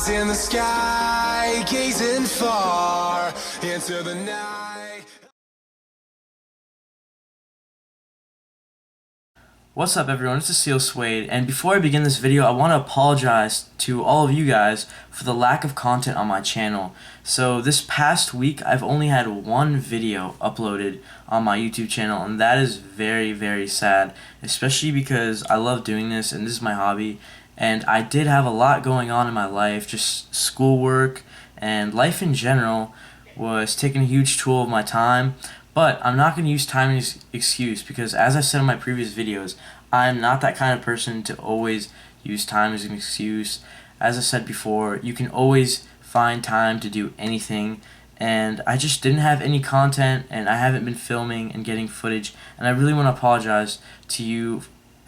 Eyes in the sky, gazing far into the night. What's up everyone, it's Cecile Suede, and before I begin this video I want to apologize to all of you guys for the lack of content on my channel. So this past week I've only had one video uploaded on my YouTube channel, and that is very sad, especially because I love doing this and this is my hobby, and I did have a lot going on in my life. Just schoolwork and life in general was taking a huge toll of my time. But I'm not going to use time as an excuse because, as I said in my previous videos, I'm not that kind of person to always use time as an excuse. As I said before, you can always find time to do anything, and I just didn't have any content, and I haven't been filming and getting footage, and I really want to apologize to you,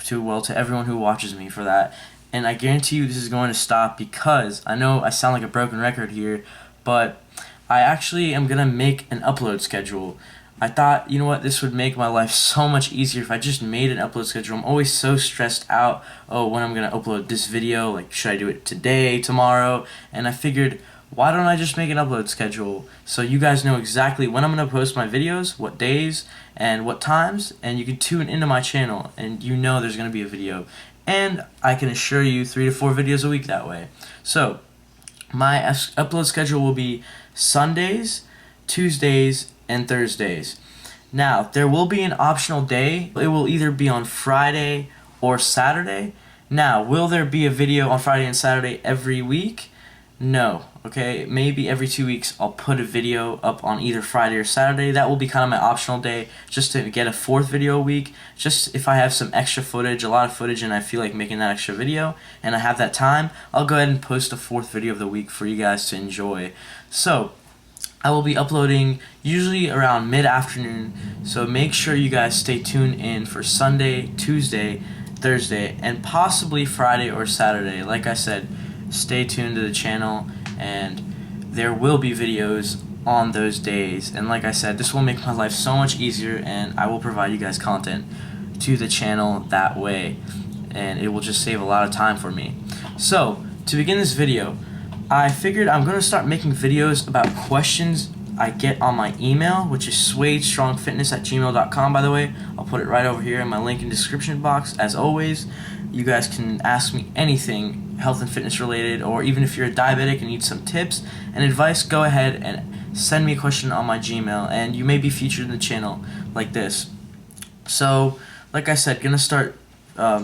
to everyone who watches me for that. And I guarantee you this is going to stop, because I know I sound like a broken record here, but I actually am going to make an upload schedule. I thought, you know what, this would make my life so much easier if I just made an upload schedule. I'm always so stressed out, oh, when I'm going to upload this video, like, should I do it today, tomorrow? And I figured, why don't I just make an upload schedule so you guys know exactly when I'm going to post my videos, what days, and what times, and you can tune into my channel, and you know there's going to be a video. And I can assure you 3 to 4 videos a week that way. So, my upload schedule will be Sundays, Tuesdays, and Thursdays. Now, there will be an optional day. It will either be on Friday or Saturday. Now, will there be a video on Friday and Saturday every week? No. Okay, maybe every 2 weeks I'll put a video up on either Friday or Saturday. That will be kind of my optional day, just to get a 4th video a week. Just if I have some extra footage, a lot of footage, and I feel like making that extra video, and I have that time, I'll go ahead and post a 4th video of the week for you guys to enjoy. So, I will be uploading usually around mid-afternoon, so make sure you guys stay tuned in for Sunday, Tuesday, Thursday, and possibly Friday or Saturday. Like I said, stay tuned to the channel, and there will be videos on those days. And like I said, this will make my life so much easier, and I will provide you guys content to the channel that way, and it will just save a lot of time for me. So, to begin this video, I figured I'm going to start making videos about questions I get on my email, which is suedestrongfitness@gmail.com, by the way. I'll put it right over here in my link in the description box. As always, you guys can ask me anything health and fitness related, or even if you're a diabetic and need some tips and advice, go ahead and send me a question on my Gmail, and you may be featured in the channel like this. So, like I said, going to start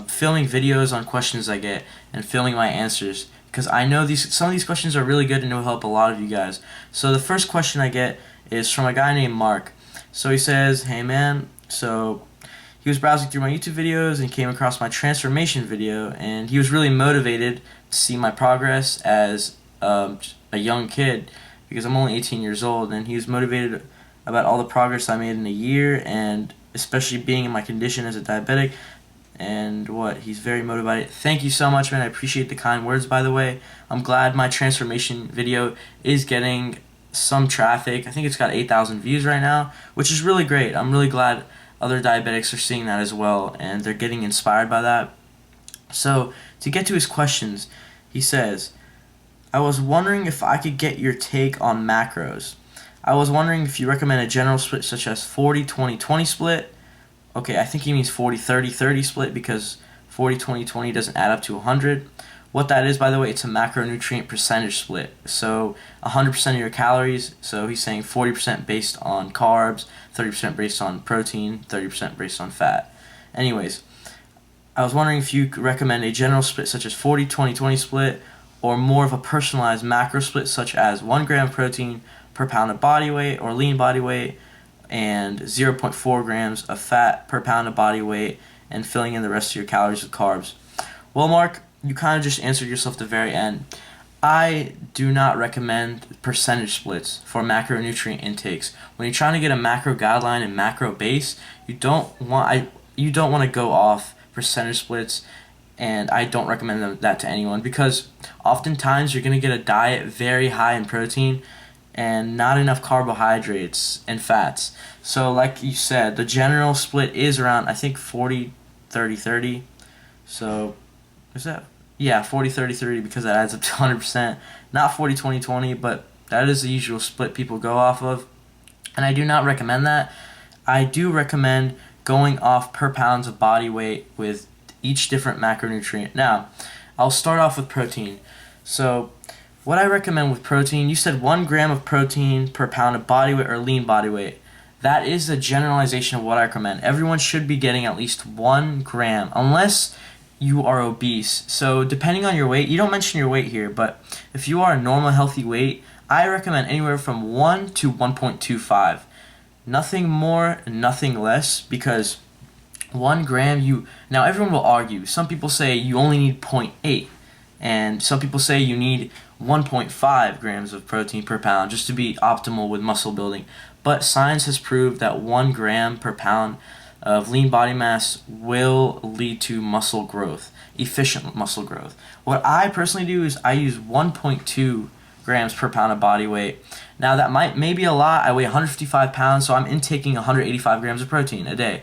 filming videos on questions I get and filming my answers, because I know some of these questions are really good and it will help a lot of you guys. So the first question I get is from a guy named Mark. So he says, hey man, so he was browsing through my YouTube videos and came across my transformation video, and he was really motivated to see my progress as a young kid, because I'm only 18 years old, and he was motivated about all the progress I made in a year, and especially being in my condition as a diabetic. And he's very motivated. Thank you so much, man. I appreciate the kind words, by the way. I'm glad my transformation video is getting some traffic. I think it's got 8,000 views right now, which is really great. I'm really glad other diabetics are seeing that as well, and they're getting inspired by that. So, to get to his questions, he says, I was wondering if I could get your take on macros. I was wondering if you recommend a general split such as 40-20-20 split. Okay, I think he means 40-30-30 split, because 40-20-20 doesn't add up to 100. What that is, by the way, it's a macronutrient percentage split. So 100% of your calories, so he's saying 40% based on carbs, 30% based on protein, 30% based on fat. Anyways, I was wondering if you could recommend a general split such as 40-20-20 split, or more of a personalized macro split such as 1 gram of protein per pound of body weight or lean body weight, and 0.4 grams of fat per pound of body weight, and filling in the rest of your calories with carbs. Well, Mark, you kind of just answered yourself at the very end. I do not recommend percentage splits for macronutrient intakes. When you're trying to get a macro guideline and macro base, you don't want to go off percentage splits, and I don't recommend that to anyone, because oftentimes you're going to get a diet very high in protein and not enough carbohydrates and fats. So like you said, the general split is around, I think, 40-30-30. So is that Yeah, 40-30-30 because that adds up to 100%. Not 40-20-20, but that is the usual split people go off of. And I do not recommend that. I do recommend going off per pounds of body weight with each different macronutrient. Now, I'll start off with protein. So, what I recommend with protein, you said 1 gram of protein per pound of body weight or lean body weight. That is a generalization of what I recommend. Everyone should be getting at least 1 gram, unless you are obese. So depending on your weight, you don't mention your weight here, but if you are a normal healthy weight, I recommend anywhere from 1 to 1.25. Nothing more, nothing less, because 1 gram, now everyone will argue. Some people say you only need 0.8, and some people say you need 1.5 grams of protein per pound just to be optimal with muscle building. But science has proved that 1 gram per pound of lean body mass will lead to muscle growth, efficient muscle growth. What I personally do is I use 1.2 grams per pound of body weight. Now that may be a lot. I weigh 155 pounds, so I'm intaking 185 grams of protein a day.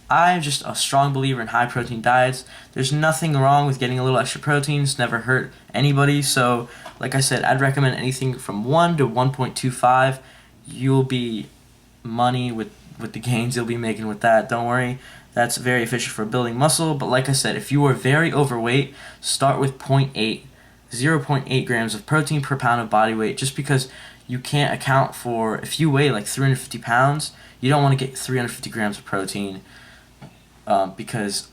I'm just a strong believer in high protein diets. There's nothing wrong with getting a little extra protein. It's never hurt anybody. So, like I said, I'd recommend anything from 1 to 1.25. You'll be money with the gains you'll be making with that. Don't worry. That's very efficient for building muscle. But like I said, if you are very overweight, start with 0.8 grams of protein per pound of body weight, just because you can't account for, if you weigh like 350 pounds, you don't want to get 350 grams of protein because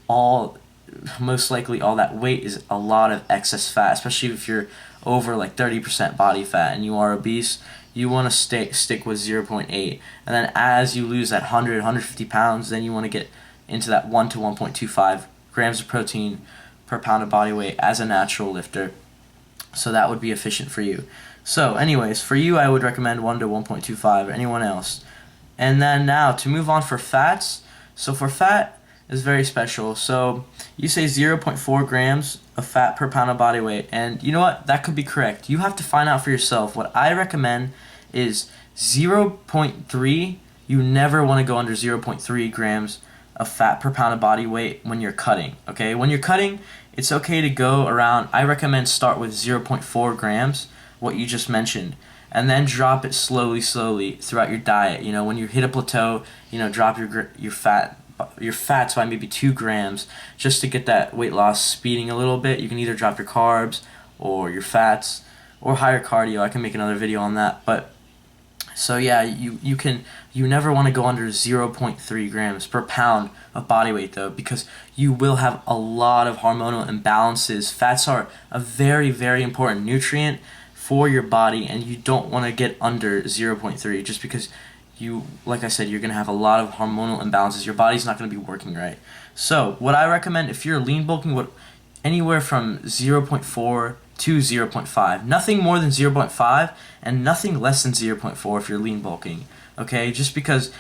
most likely all that weight is a lot of excess fat, especially if you're over like 30% body fat and you are obese. You want to stick with 0.8, and then as you lose that 150 pounds, then you want to get into that 1 to 1.25 grams of protein per pound of body weight as a natural lifter. So that would be efficient for you. So anyways, for you I would recommend 1 to 1.25, or anyone else. And then now to move on for fats. So for fat is very special. So you say 0.4 grams of fat per pound of body weight, and you know what? That could be correct. You have to find out for yourself. What I recommend is 0.3. You never want to go under 0.3 grams of fat per pound of body weight when you're cutting. Okay, when you're cutting, it's okay to go around. I recommend start with 0.4 grams, what you just mentioned, and then drop it slowly throughout your diet. You know, when you hit a plateau, drop your fats by maybe 2 grams just to get that weight loss speeding a little bit. You can either drop your carbs or your fats or higher cardio. I can make another video on that. But so yeah, you never want to go under 0.3 grams per pound of body weight though, because you will have a lot of hormonal imbalances. Fats are a very, very important nutrient for your body, and you don't want to get under 0.3 just because like I said, you're going to have a lot of hormonal imbalances. Your body's not going to be working right. So what I recommend, if you're lean bulking, anywhere from 0.4 to 0.5. Nothing more than 0.5 and nothing less than 0.4 if you're lean bulking. Okay, just because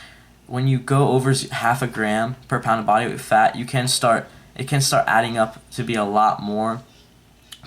when you go over half a gram per pound of body weight fat, it can start adding up to be a lot more.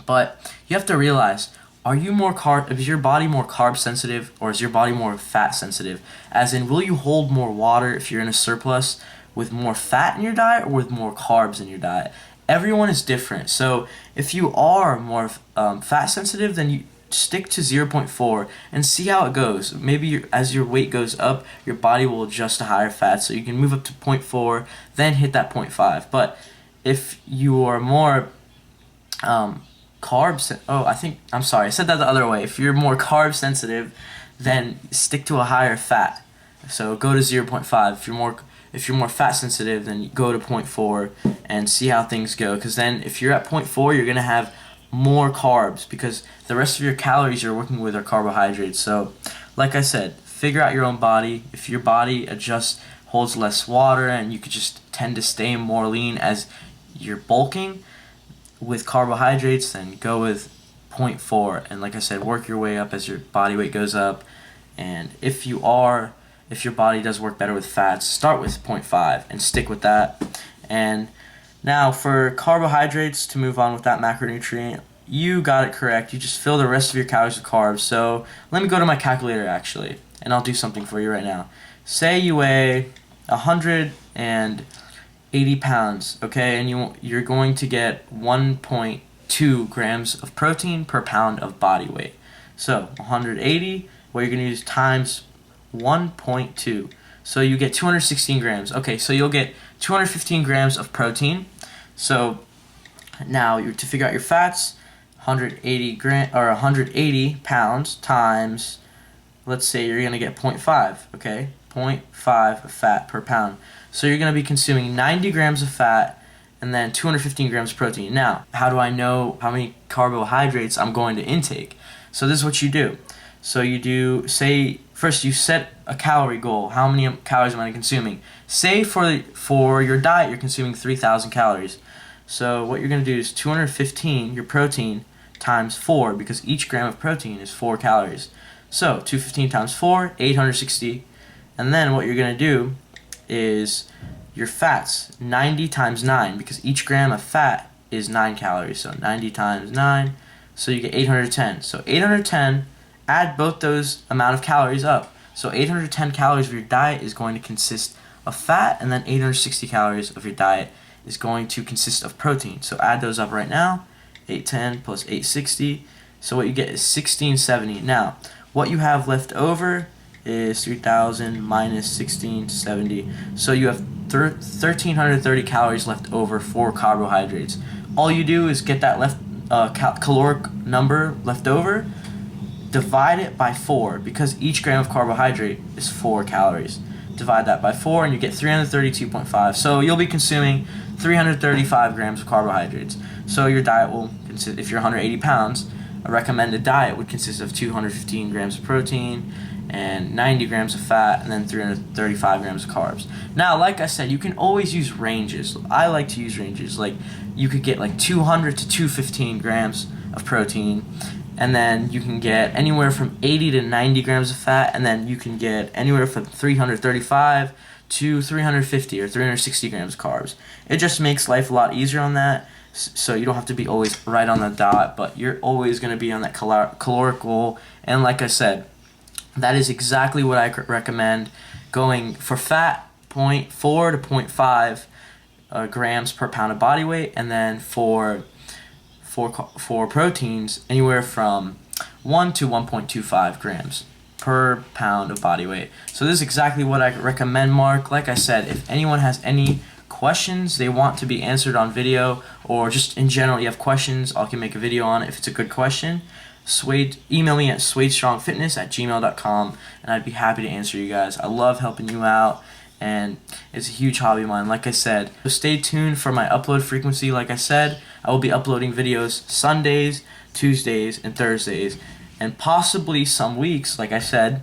But you have to realize, is your body more carb sensitive or is your body more fat sensitive? As in, will you hold more water if you're in a surplus with more fat in your diet or with more carbs in your diet? Everyone is different. So if you are more fat sensitive, then you stick to 0.4 and see how it goes. Maybe as your weight goes up, your body will adjust to higher fat, so you can move up to 0.4, then hit that 0.5. But if you are more I said that the other way. If you're more carb sensitive, then stick to a higher fat. So go to 0.5. If you're more fat sensitive, then you go to 0.4 and see how things go. Because then if you're at 0.4, you're gonna have more carbs because the rest of your calories you're working with are carbohydrates. So, like I said, figure out your own body. If your body holds less water, and you could just tend to stay more lean as you're bulking with carbohydrates, then go with 0.4. And like I said, work your way up as your body weight goes up. And if your body does work better with fats, start with 0.5 and stick with that. And now for carbohydrates, to move on with that macronutrient, you got it correct. You just fill the rest of your calories with carbs. So let me go to my calculator actually, and I'll do something for you right now. Say you weigh 180 pounds, okay, and you're going to get 1.8 2 grams of protein per pound of body weight. So 180, what you're going to use times 1.2. So you get 216 grams. Okay, so you'll get 215 grams of protein. So now to figure out your fats, 180 pounds times, let's say you're going to get 0.5, okay? 0.5 of fat per pound. So you're going to be consuming 90 grams of fat and then 215 grams of protein. Now, how do I know how many carbohydrates I'm going to intake? So this is what you do. So you do, say, first you set a calorie goal. How many calories am I consuming? Say for your diet, you're consuming 3,000 calories. So what you're going to do is 215, your protein, times 4, because each gram of protein is 4 calories. So 215 times 4, 860. And then what you're going to do is your fats, 90 times 9, because each gram of fat is 9 calories. So 90 times 9, so you get 810. So 810, add both those amount of calories up. So 810 calories of your diet is going to consist of fat, and then 860 calories of your diet is going to consist of protein. So add those up right now, 810 plus 860. So what you get is 1670. Now, what you have left over is 3,000 minus 1670. So you have 1,330 calories left over for carbohydrates. All you do is get that caloric number left over, divide it by 4, because each gram of carbohydrate is 4 calories. Divide that by 4 and you get 332.5. So you'll be consuming 335 grams of carbohydrates. So your diet will consist, if you're 180 pounds, a recommended diet would consist of 215 grams of protein and 90 grams of fat and then 335 grams of carbs. Now, like I said, you can always use ranges. I like to use ranges. Like, you could get like 200 to 215 grams of protein, and then you can get anywhere from 80 to 90 grams of fat, and then you can get anywhere from 335 to 350 or 360 grams of carbs. It just makes life a lot easier on that, so you don't have to be always right on the dot, but you're always going to be on that caloric goal. And like I said, that is exactly what I recommend, going for fat 0.4 to 0.5 grams per pound of body weight, and then for proteins anywhere from 1 to 1.25 grams per pound of body weight. So this is exactly what I recommend, Mark. Like I said, if anyone has any questions they want to be answered on video, or just in general you have questions, I can make a video on it if it's a good question. Email me at swadestrongfitness@gmail.com, and I'd be happy to answer you guys. I love helping you out, and it's a huge hobby of mine, like I said. So stay tuned for my upload frequency. Like I said, I will be uploading videos Sundays, Tuesdays, and Thursdays, and possibly some weeks, like I said,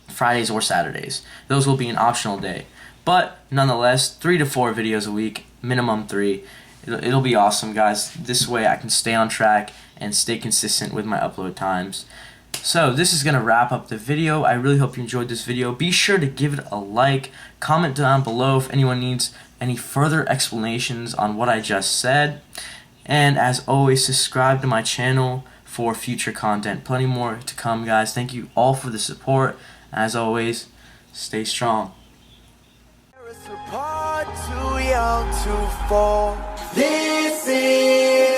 Fridays or Saturdays. Those will be an optional day. But nonetheless, 3 to 4 videos a week, minimum 3. It'll be awesome, guys. This way I can stay on track and stay consistent with my upload times. So this is going to wrap up the video. I really hope you enjoyed this video. Be sure to give it a like. Comment down below if anyone needs any further explanations on what I just said. And as always, subscribe to my channel for future content. Plenty more to come, guys. Thank you all for the support. As always, stay strong. Apart, too young to fall. This is